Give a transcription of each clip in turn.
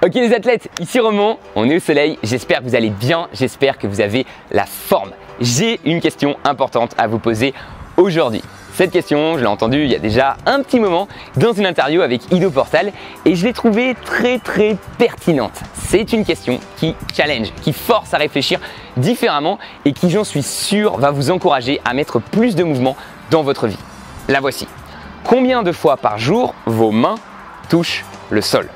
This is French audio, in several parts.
Ok les athlètes, ici Romain, on est au soleil, j'espère que vous allez bien, j'espère que vous avez la forme. J'ai une question importante à vous poser aujourd'hui. Cette question, je l'ai entendue il y a déjà un petit moment dans une interview avec Ido Portal et je l'ai trouvée très pertinente. C'est une question qui challenge, qui force à réfléchir différemment et qui, j'en suis sûr, va vous encourager à mettre plus de mouvement dans votre vie. La voici. Combien de fois par jour vos mains touchent le sol ?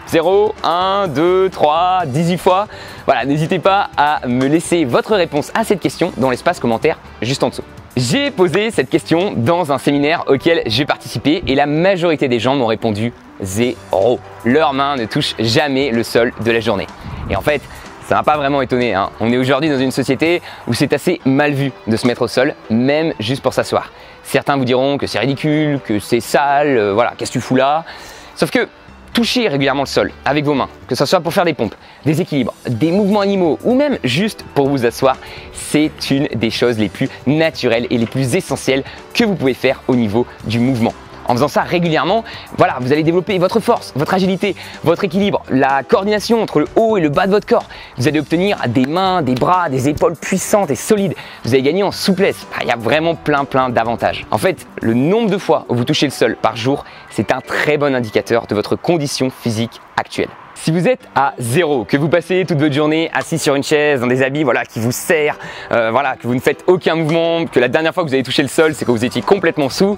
0, 1, 2, 3, 18 fois. Voilà, n'hésitez pas à me laisser votre réponse à cette question dans l'espace commentaire juste en dessous. J'ai posé cette question dans un séminaire auquel j'ai participé et la majorité des gens m'ont répondu 0. Leurs mains ne touchent jamais le sol de la journée. Et en fait, ça m'a pas vraiment étonné, hein. On est aujourd'hui dans une société où c'est assez mal vu de se mettre au sol, même juste pour s'asseoir. Certains vous diront que c'est ridicule, que c'est sale, voilà, qu'est-ce que tu fous là ? Sauf que touchez régulièrement le sol avec vos mains, que ce soit pour faire des pompes, des équilibres, des mouvements animaux ou même juste pour vous asseoir, c'est une des choses les plus naturelles et les plus essentielles que vous pouvez faire au niveau du mouvement. En faisant ça régulièrement, voilà, vous allez développer votre force, votre agilité, votre équilibre, la coordination entre le haut et le bas de votre corps. Vous allez obtenir des mains, des bras, des épaules puissantes et solides. Vous allez gagner en souplesse. Il y a vraiment plein d'avantages. En fait, le nombre de fois où vous touchez le sol par jour, c'est un très bon indicateur de votre condition physique actuelle. Si vous êtes à 0, que vous passez toute votre journée assis sur une chaise, dans des habits qui vous serrent, que vous ne faites aucun mouvement, que la dernière fois que vous avez touché le sol, c'est que vous étiez complètement sous,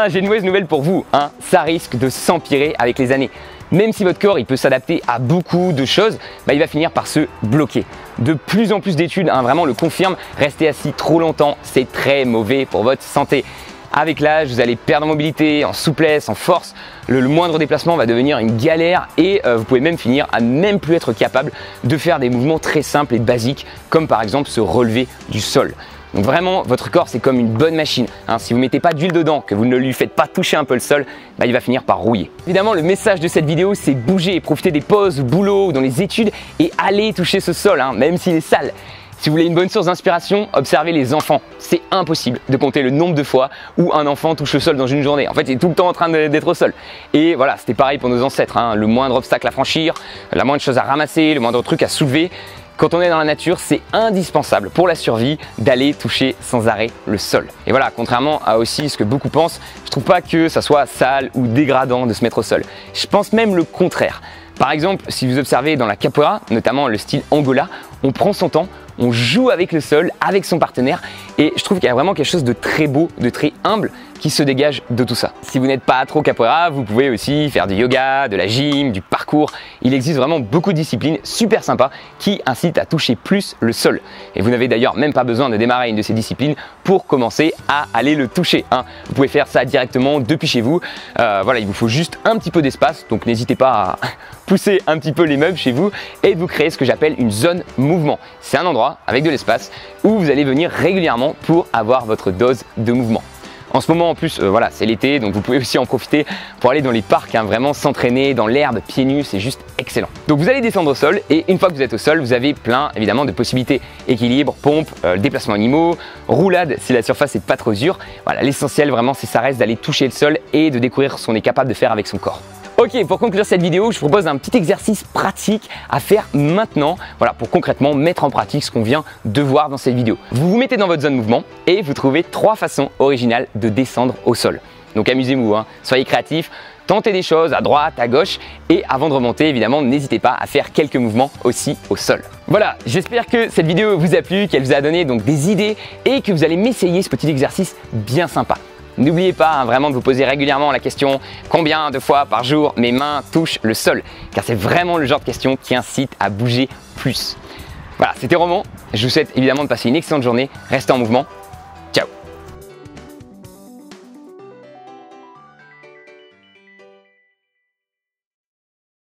j'ai une mauvaise nouvelle pour vous, hein. Ça risque de s'empirer avec les années. Même si votre corps il peut s'adapter à beaucoup de choses, il va finir par se bloquer. De plus en plus d'études vraiment le confirment, rester assis trop longtemps, c'est très mauvais pour votre santé. Avec l'âge, vous allez perdre en mobilité, en souplesse, en force. Le moindre déplacement va devenir une galère et vous pouvez même finir à même plus être capable de faire des mouvements très simples et basiques, comme par exemple se relever du sol. Donc vraiment, votre corps c'est comme une bonne machine, hein. Si vous ne mettez pas d'huile dedans, que vous ne lui faites pas toucher un peu le sol, il va finir par rouiller. Évidemment, le message de cette vidéo c'est bouger, profiter des pauses au boulot ou dans les études et aller toucher ce sol, hein, même s'il est sale. Si vous voulez une bonne source d'inspiration, observez les enfants. C'est impossible de compter le nombre de fois où un enfant touche le sol dans une journée. En fait, il est tout le temps en train d'être au sol. Et voilà, c'était pareil pour nos ancêtres, hein. Le moindre obstacle à franchir, la moindre chose à ramasser, le moindre truc à soulever. Quand on est dans la nature, c'est indispensable pour la survie d'aller toucher sans arrêt le sol. Et voilà, contrairement à aussi ce que beaucoup pensent, je trouve pas que ça soit sale ou dégradant de se mettre au sol. Je pense même le contraire. Par exemple, si vous observez dans la capoeira, notamment le style Angola, on prend son temps, on joue avec le sol, avec son partenaire et je trouve qu'il y a vraiment quelque chose de très beau, de très humble qui se dégage de tout ça. Si vous n'êtes pas trop capoeira, vous pouvez aussi faire du yoga, de la gym, du parcours. Il existe vraiment beaucoup de disciplines super sympas qui incitent à toucher plus le sol. Et vous n'avez d'ailleurs même pas besoin de démarrer une de ces disciplines pour commencer à aller le toucher, hein. Vous pouvez faire ça directement depuis chez vous. Voilà, il vous faut juste un petit peu d'espace, donc n'hésitez pas à pousser un petit peu les meubles chez vous et de vous créer ce que j'appelle une zone mouvement. C'est un endroit avec de l'espace où vous allez venir régulièrement pour avoir votre dose de mouvement. En ce moment en plus, voilà, c'est l'été, donc vous pouvez aussi en profiter pour aller dans les parcs, hein, vraiment s'entraîner dans l'herbe, pieds nus, c'est juste excellent. Donc vous allez descendre au sol et une fois que vous êtes au sol, vous avez plein évidemment de possibilités. Équilibre, pompe, déplacement animaux, roulade si la surface n'est pas trop dure. Voilà, l'essentiel vraiment, ça reste d'aller toucher le sol et de découvrir ce qu'on est capable de faire avec son corps. Ok, pour conclure cette vidéo, je vous propose un petit exercice pratique à faire maintenant, voilà, pour concrètement mettre en pratique ce qu'on vient de voir dans cette vidéo. Vous vous mettez dans votre zone mouvement et vous trouvez 3 façons originales de descendre au sol. Donc amusez-vous, hein, soyez créatifs, tentez des choses à droite, à gauche et avant de remonter, évidemment, n'hésitez pas à faire quelques mouvements aussi au sol. Voilà, j'espère que cette vidéo vous a plu, qu'elle vous a donné donc des idées et que vous allez m'essayer ce petit exercice bien sympa. N'oubliez pas, hein, vraiment de vous poser régulièrement la question combien de fois par jour mes mains touchent le sol, car c'est vraiment le genre de question qui incite à bouger plus. Voilà, c'était Romain, je vous souhaite évidemment de passer une excellente journée, restez en mouvement